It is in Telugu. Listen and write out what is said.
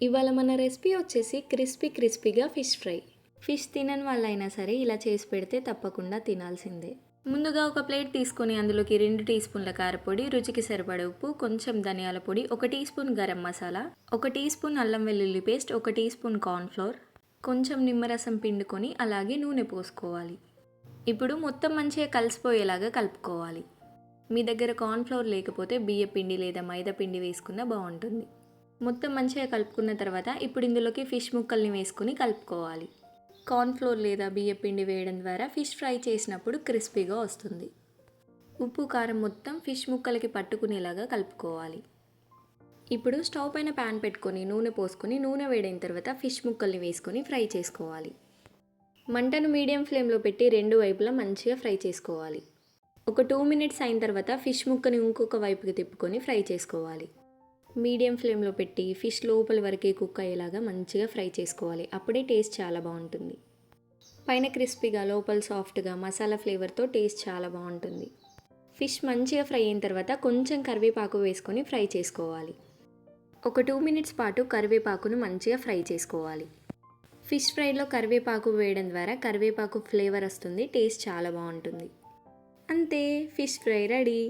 ఇవాళ మన రెసిపీ వచ్చేసి క్రిస్పీగా ఫిష్ ఫ్రై. ఫిష్ తినని వాళ్ళైనా సరే ఇలా చేసి పెడితే తప్పకుండా తినాల్సిందే. ముందుగా ఒక ప్లేట్ తీసుకొని అందులోకి 2 టీ స్పూన్ల కారపొడి, రుచికి సరిపడ ఉప్పు, కొంచెం ధనియాల పొడి, 1 teaspoon garam masala, 1 teaspoon అల్లం వెల్లుల్లి పేస్ట్, 1 టీ స్పూన్ కార్న్‌ఫ్లోర్, కొంచెం నిమ్మరసం పిండుకొని అలాగే నూనె పోసుకోవాలి. ఇప్పుడు మొత్తం మంచిగా కలిసిపోయేలాగా కలుపుకోవాలి. మీ దగ్గర కార్న్‌ఫ్లోర్ లేకపోతే బియ్య పిండి లేదా మైదా పిండి వేసుకున్నా బాగుంటుంది. మొత్తం మంచిగా కలుపుకున్న తర్వాత ఇప్పుడు ఇందులోకి ఫిష్ ముక్కల్ని వేసుకుని కలుపుకోవాలి. కార్న్‌ఫ్లోర్ లేదా బియ్య పిండి వేయడం ద్వారా ఫిష్ ఫ్రై చేసినప్పుడు క్రిస్పీగా వస్తుంది. ఉప్పు కారం మొత్తం ఫిష్ ముక్కలకి పట్టుకునేలాగా కలుపుకోవాలి. ఇప్పుడు స్టవ్ పైన ప్యాన్ పెట్టుకొని నూనె పోసుకొని నూనె వేడైన తర్వాత ఫిష్ ముక్కల్ని వేసుకొని ఫ్రై చేసుకోవాలి. మంటను మీడియం ఫ్లేమ్లో పెట్టి 2 వైపులా మంచిగా ఫ్రై చేసుకోవాలి. ఒక 2 మినిట్స్ అయిన తర్వాత ఫిష్ ముక్కని ఇంకొక వైపుకి తిప్పుకొని ఫ్రై చేసుకోవాలి. మీడియం ఫ్లేమ్లో పెట్టి ఫిష్ లోపల వరకే కుక్ అయ్యేలాగా మంచిగా ఫ్రై చేసుకోవాలి. అప్పుడే టేస్ట్ చాలా బాగుంటుంది. పైన క్రిస్పీగా లోపల సాఫ్ట్గా మసాలా ఫ్లేవర్తో టేస్ట్ చాలా బాగుంటుంది. ఫిష్ మంచిగా ఫ్రై అయిన తర్వాత కొంచెం కరివేపాకు వేసుకొని ఫ్రై చేసుకోవాలి. ఒక 2 మినిట్స్ పాటు కరివేపాకును మంచిగా ఫ్రై చేసుకోవాలి. ఫిష్ ఫ్రైలో కరివేపాకు వేయడం ద్వారా కరివేపాకు ఫ్లేవర్ వస్తుంది, టేస్ట్ చాలా బాగుంటుంది. అంతే, ఫిష్ ఫ్రై రెడీ.